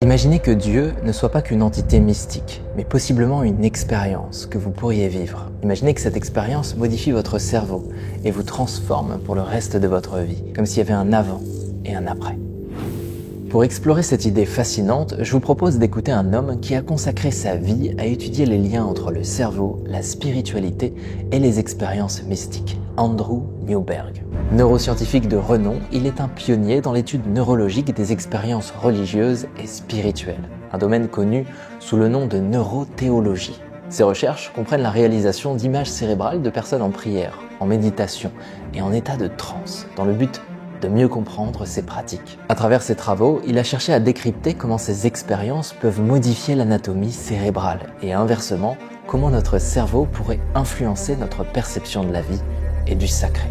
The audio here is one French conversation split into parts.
Imaginez que Dieu ne soit pas qu'une entité mystique, mais possiblement une expérience que vous pourriez vivre. Imaginez que cette expérience modifie votre cerveau et vous transforme pour le reste de votre vie, comme s'il y avait un avant et un après. Pour explorer cette idée fascinante, je vous propose d'écouter un homme qui a consacré sa vie à étudier les liens entre le cerveau, la spiritualité et les expériences mystiques. Andrew Newberg. Neuroscientifique de renom, il est un pionnier dans l'étude neurologique des expériences religieuses et spirituelles, un domaine connu sous le nom de neurothéologie. Ses recherches comprennent la réalisation d'images cérébrales de personnes en prière, en méditation et en état de transe, dans le but de mieux comprendre ces pratiques. À travers ses travaux, il a cherché à décrypter comment ces expériences peuvent modifier l'anatomie cérébrale et inversement, comment notre cerveau pourrait influencer notre perception de la vie et du sacré.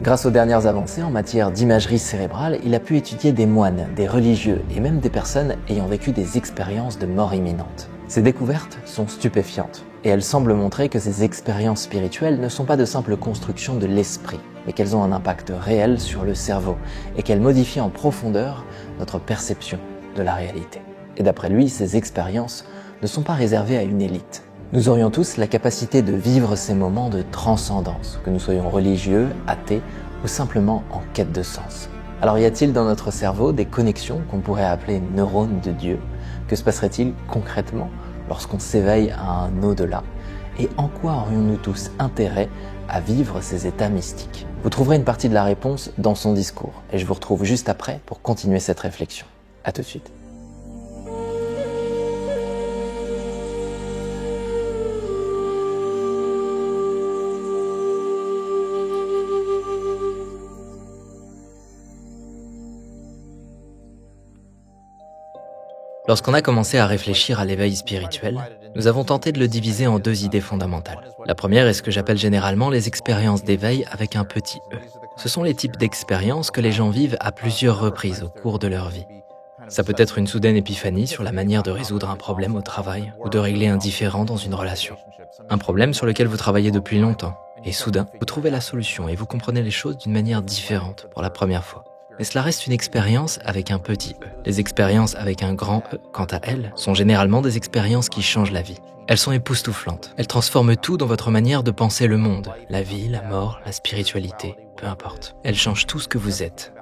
Grâce aux dernières avancées en matière d'imagerie cérébrale, il a pu étudier des moines, des religieux et même des personnes ayant vécu des expériences de mort imminente. Ces découvertes sont stupéfiantes et elles semblent montrer que ces expériences spirituelles ne sont pas de simples constructions de l'esprit, mais qu'elles ont un impact réel sur le cerveau et qu'elles modifient en profondeur notre perception de la réalité. Et d'après lui, ces expériences ne sont pas réservées à une élite. Nous aurions tous la capacité de vivre ces moments de transcendance, que nous soyons religieux, athées ou simplement en quête de sens. Alors y a-t-il dans notre cerveau des connexions qu'on pourrait appeler neurones de Dieu? Que se passerait-il concrètement lorsqu'on s'éveille à un au-delà? Et en quoi aurions-nous tous intérêt à vivre ces états mystiques? Vous trouverez une partie de la réponse dans son discours, et je vous retrouve juste après pour continuer cette réflexion. À tout de suite. Lorsqu'on a commencé à réfléchir à l'éveil spirituel, nous avons tenté de le diviser en deux idées fondamentales. La première est ce que j'appelle généralement les expériences d'éveil avec un petit E. Ce sont les types d'expériences que les gens vivent à plusieurs reprises au cours de leur vie. Ça peut être une soudaine épiphanie sur la manière de résoudre un problème au travail ou de régler un différend dans une relation. Un problème sur lequel vous travaillez depuis longtemps et soudain, vous trouvez la solution et vous comprenez les choses d'une manière différente pour la première fois. Mais cela reste une expérience avec un petit E. Les expériences avec un grand E, quant à elles, sont généralement des expériences qui changent la vie. Elles sont époustouflantes. Elles transforment tout dans votre manière de penser le monde. La vie, la mort, la spiritualité, peu importe. Elles changent tout ce que vous êtes.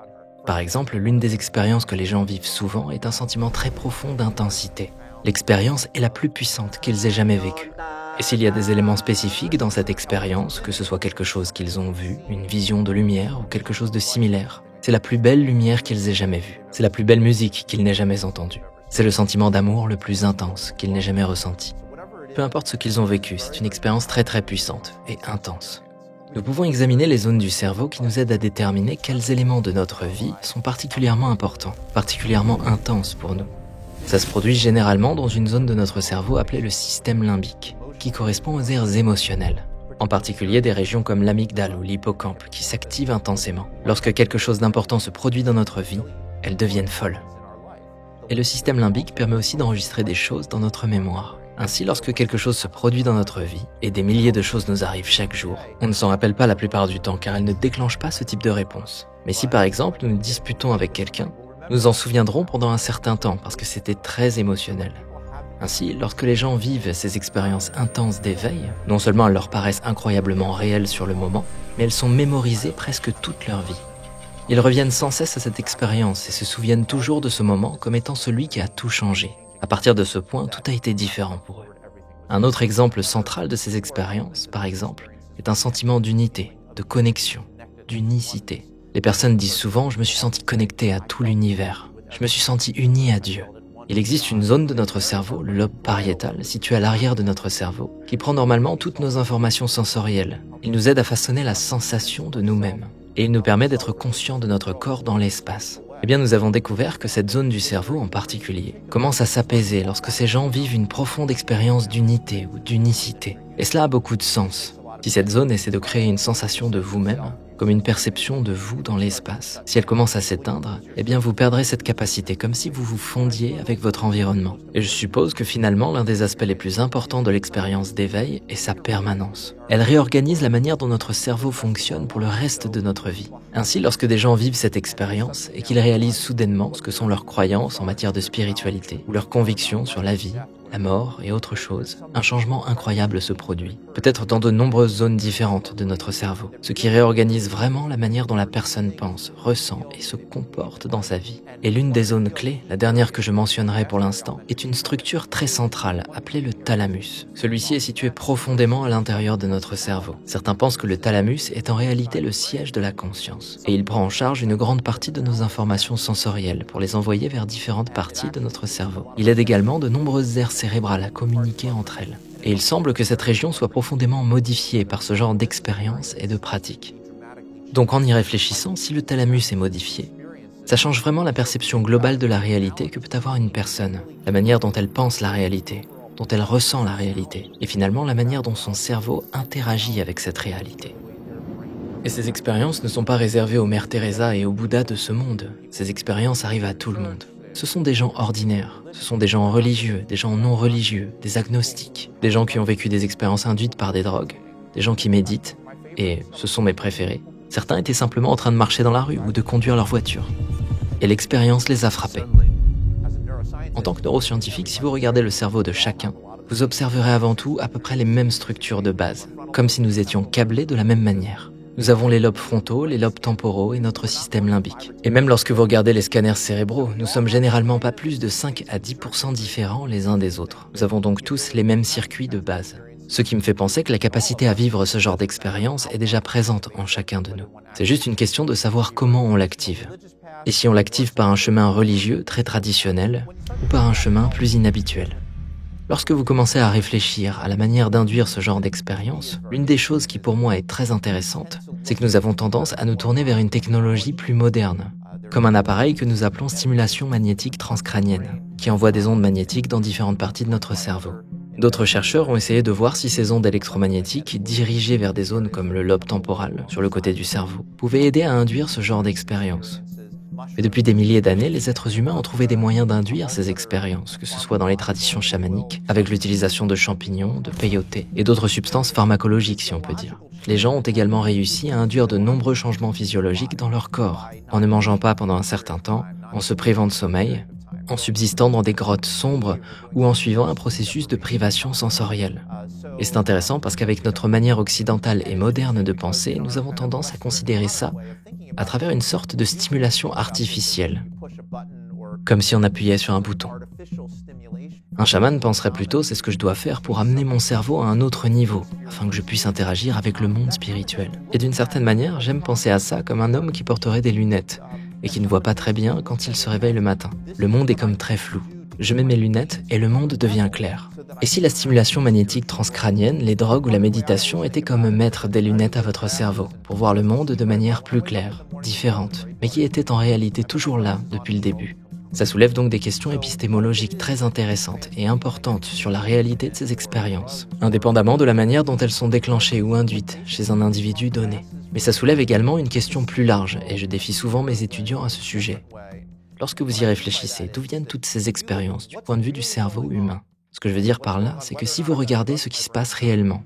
Par exemple, l'une des expériences que les gens vivent souvent est un sentiment très profond d'intensité. L'expérience est la plus puissante qu'ils aient jamais vécue. Et s'il y a des éléments spécifiques dans cette expérience, que ce soit quelque chose qu'ils ont vu, une vision de lumière ou quelque chose de similaire, c'est la plus belle lumière qu'ils aient jamais vue. C'est la plus belle musique qu'ils n'aient jamais entendue. C'est le sentiment d'amour le plus intense qu'ils n'aient jamais ressenti. Peu importe ce qu'ils ont vécu, c'est une expérience très très puissante et intense. Nous pouvons examiner les zones du cerveau qui nous aident à déterminer quels éléments de notre vie sont particulièrement importants, particulièrement intenses pour nous. Ça se produit généralement dans une zone de notre cerveau appelée le système limbique, qui correspond aux aires émotionnelles. En particulier des régions comme l'amygdale ou l'hippocampe qui s'activent intensément. Lorsque quelque chose d'important se produit dans notre vie, elles deviennent folles. Et le système limbique permet aussi d'enregistrer des choses dans notre mémoire. Ainsi, lorsque quelque chose se produit dans notre vie, et des milliers de choses nous arrivent chaque jour, on ne s'en rappelle pas la plupart du temps car elles ne déclenchent pas ce type de réponse. Mais si par exemple nous nous disputons avec quelqu'un, nous en souviendrons pendant un certain temps parce que c'était très émotionnel. Ainsi, lorsque les gens vivent ces expériences intenses d'éveil, non seulement elles leur paraissent incroyablement réelles sur le moment, mais elles sont mémorisées presque toute leur vie. Ils reviennent sans cesse à cette expérience et se souviennent toujours de ce moment comme étant celui qui a tout changé. À partir de ce point, tout a été différent pour eux. Un autre exemple central de ces expériences, par exemple, est un sentiment d'unité, de connexion, d'unicité. Les personnes disent souvent « je me suis senti connecté à tout l'univers, je me suis senti uni à Dieu ». Il existe une zone de notre cerveau, le lobe pariétal, situé à l'arrière de notre cerveau, qui prend normalement toutes nos informations sensorielles. Il nous aide à façonner la sensation de nous-mêmes. Et il nous permet d'être conscients de notre corps dans l'espace. Eh bien, nous avons découvert que cette zone du cerveau en particulier commence à s'apaiser lorsque ces gens vivent une profonde expérience d'unité ou d'unicité. Et cela a beaucoup de sens. Si cette zone essaie de créer une sensation de vous-même, comme une perception de vous dans l'espace, si elle commence à s'éteindre, eh bien vous perdrez cette capacité, comme si vous vous fondiez avec votre environnement. Et je suppose que finalement, l'un des aspects les plus importants de l'expérience d'éveil est sa permanence. Elle réorganise la manière dont notre cerveau fonctionne pour le reste de notre vie. Ainsi, lorsque des gens vivent cette expérience et qu'ils réalisent soudainement ce que sont leurs croyances en matière de spiritualité ou leurs convictions sur la vie, la mort et autre chose, un changement incroyable se produit, peut-être dans de nombreuses zones différentes de notre cerveau, ce qui réorganise vraiment la manière dont la personne pense, ressent et se comporte dans sa vie. Et l'une des zones clés, la dernière que je mentionnerai pour l'instant, est une structure très centrale appelée le thalamus. Celui-ci est situé profondément à l'intérieur de notre cerveau. Certains pensent que le thalamus est en réalité le siège de la conscience, et il prend en charge une grande partie de nos informations sensorielles pour les envoyer vers différentes parties de notre cerveau. Il aide également de nombreuses aires cérébrales à communiquer entre elles. Et il semble que cette région soit profondément modifiée par ce genre d'expérience et de pratique. Donc en y réfléchissant, si le thalamus est modifié, ça change vraiment la perception globale de la réalité que peut avoir une personne, la manière dont elle pense la réalité, dont elle ressent la réalité, et finalement la manière dont son cerveau interagit avec cette réalité. Et ces expériences ne sont pas réservées aux Mères Teresa et aux Bouddhas de ce monde. Ces expériences arrivent à tout le monde. Ce sont des gens ordinaires, ce sont des gens religieux, des gens non religieux, des agnostiques, des gens qui ont vécu des expériences induites par des drogues, des gens qui méditent, et ce sont mes préférés. Certains étaient simplement en train de marcher dans la rue ou de conduire leur voiture. Et l'expérience les a frappés. En tant que neuroscientifique, si vous regardez le cerveau de chacun, vous observerez avant tout à peu près les mêmes structures de base, comme si nous étions câblés de la même manière. Nous avons les lobes frontaux, les lobes temporaux et notre système limbique. Et même lorsque vous regardez les scanners cérébraux, nous sommes généralement pas plus de 5 à 10% différents les uns des autres. Nous avons donc tous les mêmes circuits de base. Ce qui me fait penser que la capacité à vivre ce genre d'expérience est déjà présente en chacun de nous. C'est juste une question de savoir comment on l'active. Et si on l'active par un chemin religieux très traditionnel ou par un chemin plus inhabituel. Lorsque vous commencez à réfléchir à la manière d'induire ce genre d'expérience, l'une des choses qui pour moi est très intéressante, c'est que nous avons tendance à nous tourner vers une technologie plus moderne, comme un appareil que nous appelons stimulation magnétique transcrânienne, qui envoie des ondes magnétiques dans différentes parties de notre cerveau. D'autres chercheurs ont essayé de voir si ces ondes électromagnétiques, dirigées vers des zones comme le lobe temporal, sur le côté du cerveau, pouvaient aider à induire ce genre d'expérience. Et depuis des milliers d'années, les êtres humains ont trouvé des moyens d'induire ces expériences, que ce soit dans les traditions chamaniques, avec l'utilisation de champignons, de peyoté et d'autres substances pharmacologiques si on peut dire. Les gens ont également réussi à induire de nombreux changements physiologiques dans leur corps, en ne mangeant pas pendant un certain temps, en se privant de sommeil, en subsistant dans des grottes sombres ou en suivant un processus de privation sensorielle. Et c'est intéressant parce qu'avec notre manière occidentale et moderne de penser, nous avons tendance à considérer ça à travers une sorte de stimulation artificielle, comme si on appuyait sur un bouton. Un chaman penserait plutôt c'est ce que je dois faire pour amener mon cerveau à un autre niveau, afin que je puisse interagir avec le monde spirituel. Et d'une certaine manière, j'aime penser à ça comme un homme qui porterait des lunettes et qui ne voit pas très bien quand il se réveille le matin. Le monde est comme très flou. Je mets mes lunettes et le monde devient clair. Et si la stimulation magnétique transcrânienne, les drogues ou la méditation étaient comme mettre des lunettes à votre cerveau pour voir le monde de manière plus claire, différente, mais qui était en réalité toujours là depuis le début. Ça soulève donc des questions épistémologiques très intéressantes et importantes sur la réalité de ces expériences, indépendamment de la manière dont elles sont déclenchées ou induites chez un individu donné. Mais ça soulève également une question plus large, et je défie souvent mes étudiants à ce sujet. Lorsque vous y réfléchissez, d'où viennent toutes ces expériences du point de vue du cerveau humain ? Ce que je veux dire par là, c'est que si vous regardez ce qui se passe réellement,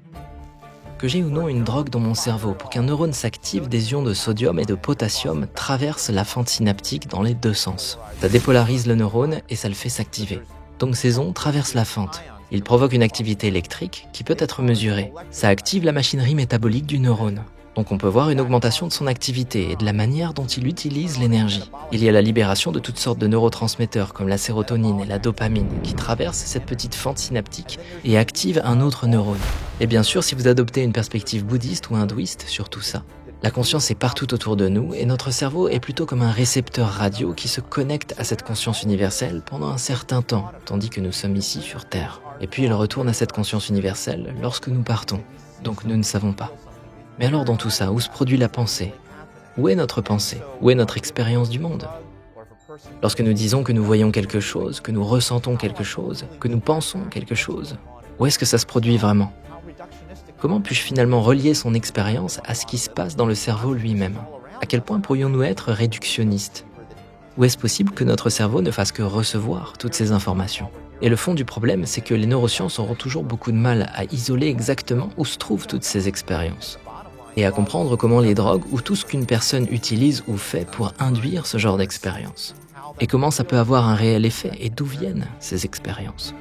que j'ai ou non une drogue dans mon cerveau, pour qu'un neurone s'active, des ions de sodium et de potassium traversent la fente synaptique dans les deux sens. Ça dépolarise le neurone et ça le fait s'activer. Donc ces ondes traversent la fente. Ils provoquent une activité électrique qui peut être mesurée. Ça active la machinerie métabolique du neurone. Donc on peut voir une augmentation de son activité et de la manière dont il utilise l'énergie. Il y a la libération de toutes sortes de neurotransmetteurs comme la sérotonine et la dopamine qui traversent cette petite fente synaptique et activent un autre neurone. Et bien sûr, si vous adoptez une perspective bouddhiste ou hindouiste sur tout ça, la conscience est partout autour de nous et notre cerveau est plutôt comme un récepteur radio qui se connecte à cette conscience universelle pendant un certain temps, tandis que nous sommes ici sur Terre. Et puis il retourne à cette conscience universelle lorsque nous partons. Donc nous ne savons pas. Mais alors dans tout ça, où se produit la pensée ? Où est notre pensée ? Où est notre expérience du monde ? Lorsque nous disons que nous voyons quelque chose, que nous ressentons quelque chose, que nous pensons quelque chose, où est-ce que ça se produit vraiment ? Comment puis-je finalement relier son expérience à ce qui se passe dans le cerveau lui-même? À quel point pourrions-nous être réductionnistes? Ou est-ce possible que notre cerveau ne fasse que recevoir toutes ces informations? Et le fond du problème, c'est que les neurosciences auront toujours beaucoup de mal à isoler exactement où se trouvent toutes ces expériences. Et à comprendre comment les drogues ou tout ce qu'une personne utilise ou fait pour induire ce genre d'expérience. Et comment ça peut avoir un réel effet et d'où viennent ces expériences.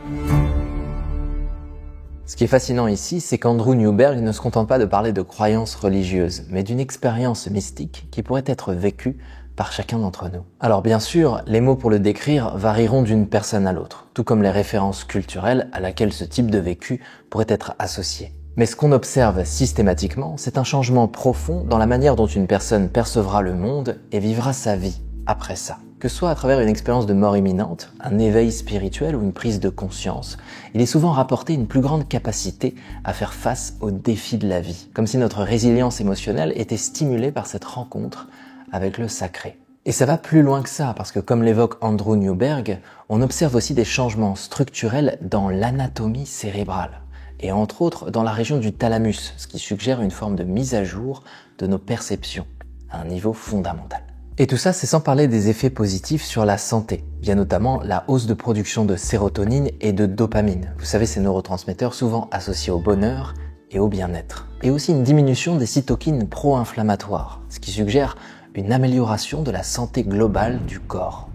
Ce qui est fascinant ici, c'est qu'Andrew Newberg ne se contente pas de parler de croyances religieuses, mais d'une expérience mystique qui pourrait être vécue par chacun d'entre nous. Alors bien sûr, les mots pour le décrire varieront d'une personne à l'autre, tout comme les références culturelles à laquelle ce type de vécu pourrait être associé. Mais ce qu'on observe systématiquement, c'est un changement profond dans la manière dont une personne percevra le monde et vivra sa vie après ça. Que ce soit à travers une expérience de mort imminente, un éveil spirituel ou une prise de conscience, il est souvent rapporté une plus grande capacité à faire face aux défis de la vie, comme si notre résilience émotionnelle était stimulée par cette rencontre avec le sacré. Et ça va plus loin que ça, parce que comme l'évoque Andrew Newberg, on observe aussi des changements structurels dans l'anatomie cérébrale, et entre autres dans la région du thalamus, ce qui suggère une forme de mise à jour de nos perceptions, à un niveau fondamental. Et tout ça, c'est sans parler des effets positifs sur la santé, via notamment la hausse de production de sérotonine et de dopamine. Vous savez, ces neurotransmetteurs souvent associés au bonheur et au bien-être. Et aussi une diminution des cytokines pro-inflammatoires, ce qui suggère une amélioration de la santé globale du corps.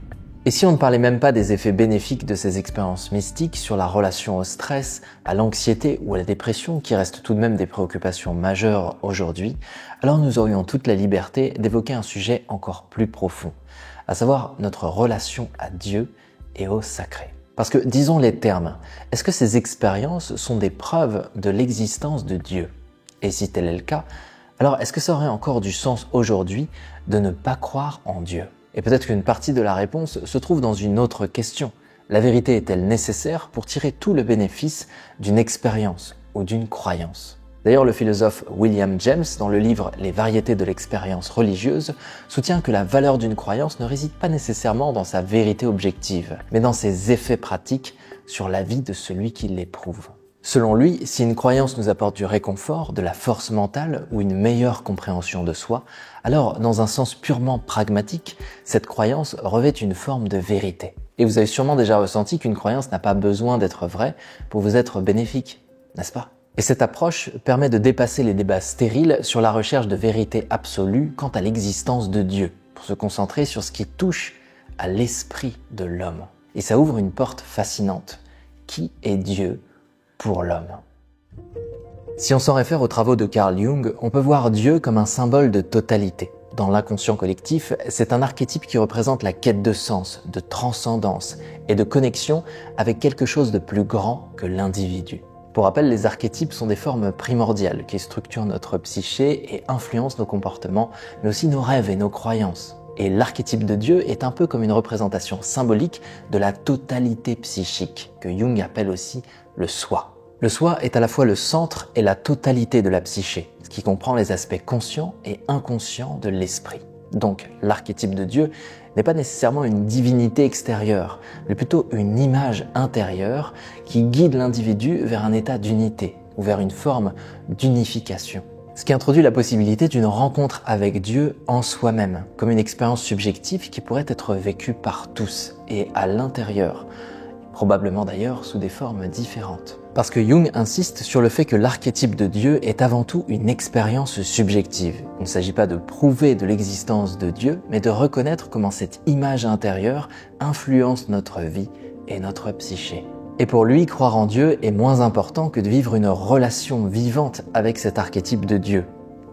Et si on ne parlait même pas des effets bénéfiques de ces expériences mystiques sur la relation au stress, à l'anxiété ou à la dépression, qui restent tout de même des préoccupations majeures aujourd'hui, alors nous aurions toute la liberté d'évoquer un sujet encore plus profond, à savoir notre relation à Dieu et au sacré. Parce que, disons les termes, est-ce que ces expériences sont des preuves de l'existence de Dieu? Et si tel est le cas, alors est-ce que ça aurait encore du sens aujourd'hui de ne pas croire en Dieu? Et peut-être qu'une partie de la réponse se trouve dans une autre question. La vérité est-elle nécessaire pour tirer tout le bénéfice d'une expérience ou d'une croyance? D'ailleurs, le philosophe William James, dans le livre « Les variétés de l'expérience religieuse », soutient que la valeur d'une croyance ne réside pas nécessairement dans sa vérité objective, mais dans ses effets pratiques sur la vie de celui qui l'éprouve. Selon lui, si une croyance nous apporte du réconfort, de la force mentale ou une meilleure compréhension de soi, alors, dans un sens purement pragmatique, cette croyance revêt une forme de vérité. Et vous avez sûrement déjà ressenti qu'une croyance n'a pas besoin d'être vraie pour vous être bénéfique, n'est-ce pas? Et cette approche permet de dépasser les débats stériles sur la recherche de vérité absolue quant à l'existence de Dieu, pour se concentrer sur ce qui touche à l'esprit de l'homme. Et ça ouvre une porte fascinante. Qui est Dieu pour l'homme? Si on s'en réfère aux travaux de Carl Jung, on peut voir Dieu comme un symbole de totalité. Dans l'inconscient collectif, c'est un archétype qui représente la quête de sens, de transcendance et de connexion avec quelque chose de plus grand que l'individu. Pour rappel, les archétypes sont des formes primordiales qui structurent notre psyché et influencent nos comportements, mais aussi nos rêves et nos croyances. Et l'archétype de Dieu est un peu comme une représentation symbolique de la totalité psychique, que Jung appelle aussi le soi. Le soi est à la fois le centre et la totalité de la psyché, ce qui comprend les aspects conscients et inconscients de l'esprit. Donc, l'archétype de Dieu n'est pas nécessairement une divinité extérieure, mais plutôt une image intérieure qui guide l'individu vers un état d'unité ou vers une forme d'unification. Ce qui introduit la possibilité d'une rencontre avec Dieu en soi-même, comme une expérience subjective qui pourrait être vécue par tous et à l'intérieur, probablement d'ailleurs sous des formes différentes. Parce que Jung insiste sur le fait que l'archétype de Dieu est avant tout une expérience subjective. Il ne s'agit pas de prouver de l'existence de Dieu, mais de reconnaître comment cette image intérieure influence notre vie et notre psyché. Et pour lui, croire en Dieu est moins important que de vivre une relation vivante avec cet archétype de Dieu,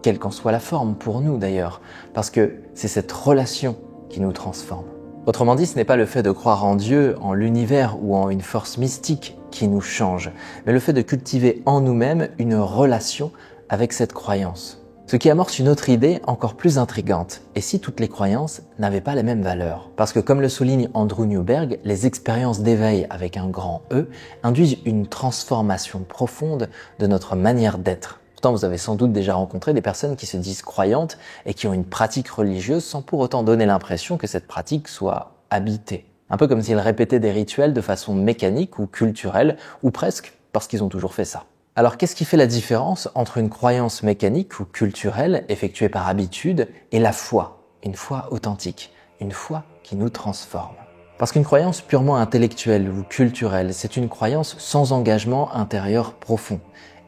quelle qu'en soit la forme pour nous d'ailleurs, parce que c'est cette relation qui nous transforme. Autrement dit, ce n'est pas le fait de croire en Dieu, en l'univers ou en une force mystique qui nous change, mais le fait de cultiver en nous-mêmes une relation avec cette croyance. Ce qui amorce une autre idée encore plus intrigante. Et si toutes les croyances n'avaient pas les mêmes valeurs? Parce que comme le souligne Andrew Newberg, les expériences d'éveil avec un grand E induisent une transformation profonde de notre manière d'être. Pourtant, vous avez sans doute déjà rencontré des personnes qui se disent croyantes et qui ont une pratique religieuse sans pour autant donner l'impression que cette pratique soit habitée. Un peu comme s'ils répétaient des rituels de façon mécanique ou culturelle, ou presque parce qu'ils ont toujours fait ça. Alors qu'est-ce qui fait la différence entre une croyance mécanique ou culturelle effectuée par habitude et la foi, une foi authentique, une foi qui nous transforme? Parce qu'une croyance purement intellectuelle ou culturelle, c'est une croyance sans engagement intérieur profond.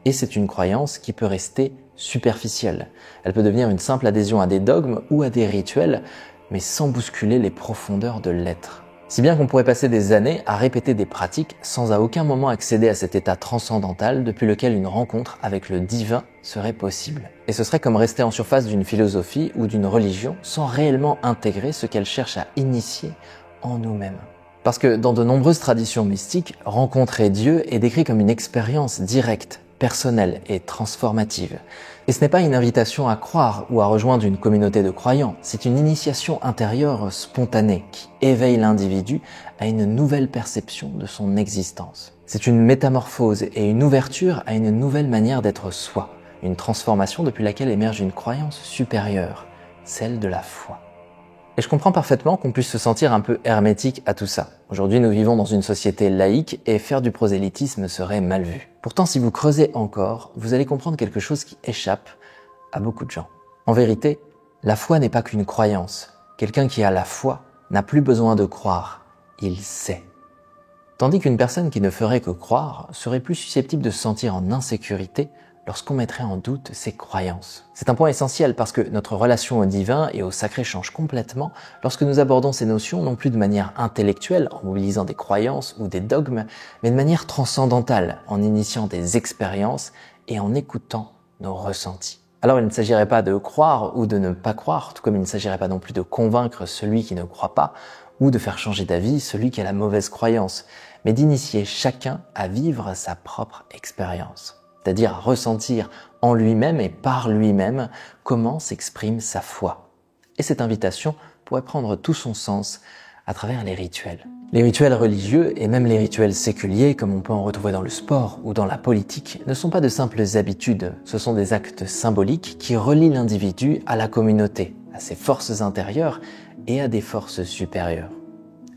Et c'est une croyance qui peut rester superficielle. Elle peut devenir une simple adhésion à des dogmes ou à des rituels, mais sans bousculer les profondeurs de l'être. Si bien qu'on pourrait passer des années à répéter des pratiques sans à aucun moment accéder à cet état transcendantal depuis lequel une rencontre avec le divin serait possible. Et ce serait comme rester en surface d'une philosophie ou d'une religion sans réellement intégrer ce qu'elle cherche à initier en nous-mêmes. Parce que dans de nombreuses traditions mystiques, rencontrer Dieu est décrit comme une expérience directe, personnelle et transformative. Et ce n'est pas une invitation à croire ou à rejoindre une communauté de croyants, c'est une initiation intérieure spontanée qui éveille l'individu à une nouvelle perception de son existence. C'est une métamorphose et une ouverture à une nouvelle manière d'être soi, une transformation depuis laquelle émerge une croyance supérieure, celle de la foi. Et je comprends parfaitement qu'on puisse se sentir un peu hermétique à tout ça. Aujourd'hui, nous vivons dans une société laïque et faire du prosélytisme serait mal vu. Pourtant, si vous creusez encore, vous allez comprendre quelque chose qui échappe à beaucoup de gens. En vérité, la foi n'est pas qu'une croyance. Quelqu'un qui a la foi n'a plus besoin de croire, il sait. Tandis qu'une personne qui ne ferait que croire serait plus susceptible de se sentir en insécurité lorsqu'on mettrait en doute ses croyances. C'est un point essentiel parce que notre relation au divin et au sacré change complètement lorsque nous abordons ces notions non plus de manière intellectuelle, en mobilisant des croyances ou des dogmes, mais de manière transcendantale, en initiant des expériences et en écoutant nos ressentis. Alors il ne s'agirait pas de croire ou de ne pas croire, tout comme il ne s'agirait pas non plus de convaincre celui qui ne croit pas ou de faire changer d'avis celui qui a la mauvaise croyance, mais d'initier chacun à vivre sa propre expérience. C'est-à-dire à ressentir en lui-même et par lui-même comment s'exprime sa foi. Et cette invitation pourrait prendre tout son sens à travers les rituels. Les rituels religieux et même les rituels séculiers, comme on peut en retrouver dans le sport ou dans la politique, ne sont pas de simples habitudes, ce sont des actes symboliques qui relient l'individu à la communauté, à ses forces intérieures et à des forces supérieures.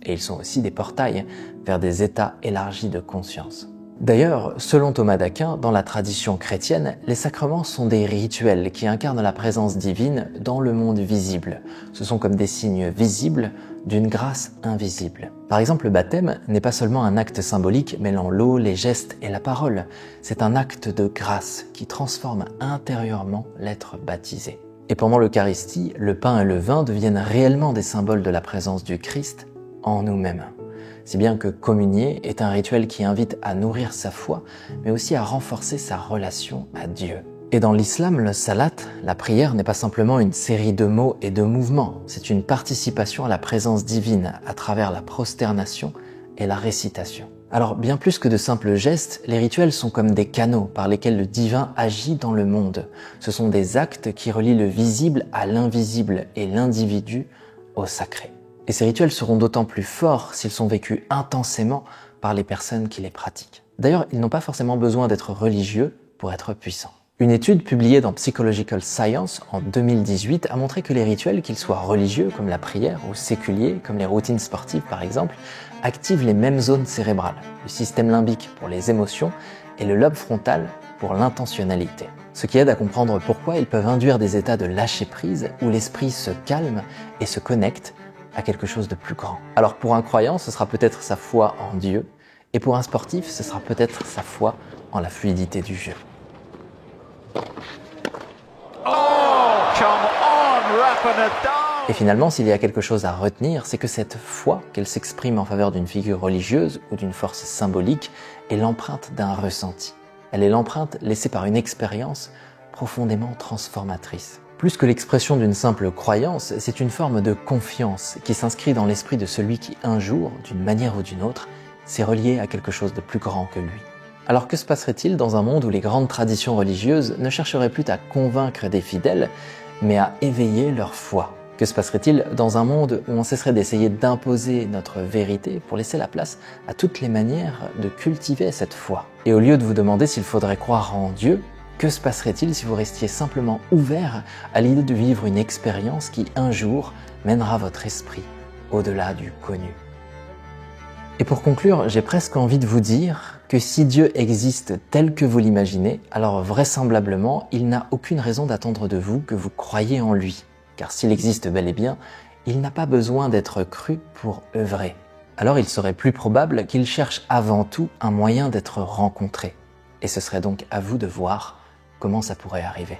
Et ils sont aussi des portails vers des états élargis de conscience. D'ailleurs, selon Thomas d'Aquin, dans la tradition chrétienne, les sacrements sont des rituels qui incarnent la présence divine dans le monde visible. Ce sont comme des signes visibles d'une grâce invisible. Par exemple, le baptême n'est pas seulement un acte symbolique mêlant l'eau, les gestes et la parole. C'est un acte de grâce qui transforme intérieurement l'être baptisé. Et pendant l'Eucharistie, le pain et le vin deviennent réellement des symboles de la présence du Christ en nous-mêmes. Si bien que communier est un rituel qui invite à nourrir sa foi, mais aussi à renforcer sa relation à Dieu. Et dans l'islam, le salat, la prière n'est pas simplement une série de mots et de mouvements, c'est une participation à la présence divine à travers la prosternation et la récitation. Alors bien plus que de simples gestes, les rituels sont comme des canaux par lesquels le divin agit dans le monde. Ce sont des actes qui relient le visible à l'invisible et l'individu au sacré. Et ces rituels seront d'autant plus forts s'ils sont vécus intensément par les personnes qui les pratiquent. D'ailleurs, ils n'ont pas forcément besoin d'être religieux pour être puissants. Une étude publiée dans Psychological Science en 2018 a montré que les rituels, qu'ils soient religieux comme la prière ou séculiers comme les routines sportives par exemple, activent les mêmes zones cérébrales, le système limbique pour les émotions et le lobe frontal pour l'intentionnalité. Ce qui aide à comprendre pourquoi ils peuvent induire des états de lâcher-prise où l'esprit se calme et se connecte à quelque chose de plus grand. Alors pour un croyant, ce sera peut-être sa foi en Dieu, et pour un sportif, ce sera peut-être sa foi en la fluidité du jeu. Et finalement, s'il y a quelque chose à retenir, c'est que cette foi, qu'elle s'exprime en faveur d'une figure religieuse ou d'une force symbolique, est l'empreinte d'un ressenti. Elle est l'empreinte laissée par une expérience profondément transformatrice. Plus que l'expression d'une simple croyance, c'est une forme de confiance qui s'inscrit dans l'esprit de celui qui, un jour, d'une manière ou d'une autre, s'est relié à quelque chose de plus grand que lui. Alors que se passerait-il dans un monde où les grandes traditions religieuses ne chercheraient plus à convaincre des fidèles, mais à éveiller leur foi? Que se passerait-il dans un monde où on cesserait d'essayer d'imposer notre vérité pour laisser la place à toutes les manières de cultiver cette foi? Et au lieu de vous demander s'il faudrait croire en Dieu, que se passerait-il si vous restiez simplement ouvert à l'idée de vivre une expérience qui, un jour, mènera votre esprit au-delà du connu? Et pour conclure, j'ai presque envie de vous dire que si Dieu existe tel que vous l'imaginez, alors vraisemblablement, il n'a aucune raison d'attendre de vous que vous croyiez en lui. Car s'il existe bel et bien, il n'a pas besoin d'être cru pour œuvrer. Alors il serait plus probable qu'il cherche avant tout un moyen d'être rencontré. Et ce serait donc à vous de voir comment ça pourrait arriver.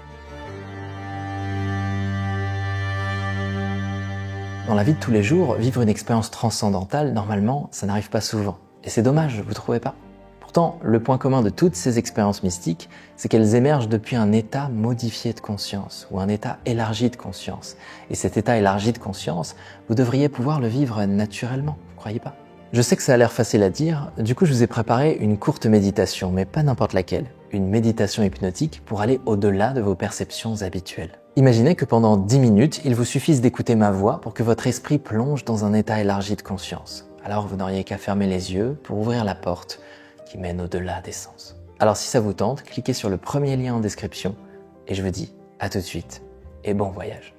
Dans la vie de tous les jours, vivre une expérience transcendantale, normalement, ça n'arrive pas souvent. Et c'est dommage, vous trouvez pas? Pourtant, le point commun de toutes ces expériences mystiques, c'est qu'elles émergent depuis un état modifié de conscience, ou un état élargi de conscience. Et cet état élargi de conscience, vous devriez pouvoir le vivre naturellement, vous croyez pas? Je sais que ça a l'air facile à dire, du coup je vous ai préparé une courte méditation, mais pas n'importe laquelle. Une méditation hypnotique pour aller au-delà de vos perceptions habituelles. Imaginez que pendant 10 minutes, il vous suffise d'écouter ma voix pour que votre esprit plonge dans un état élargi de conscience. Alors vous n'auriez qu'à fermer les yeux pour ouvrir la porte qui mène au-delà des sens. Alors si ça vous tente, cliquez sur le premier lien en description et je vous dis à tout de suite et bon voyage.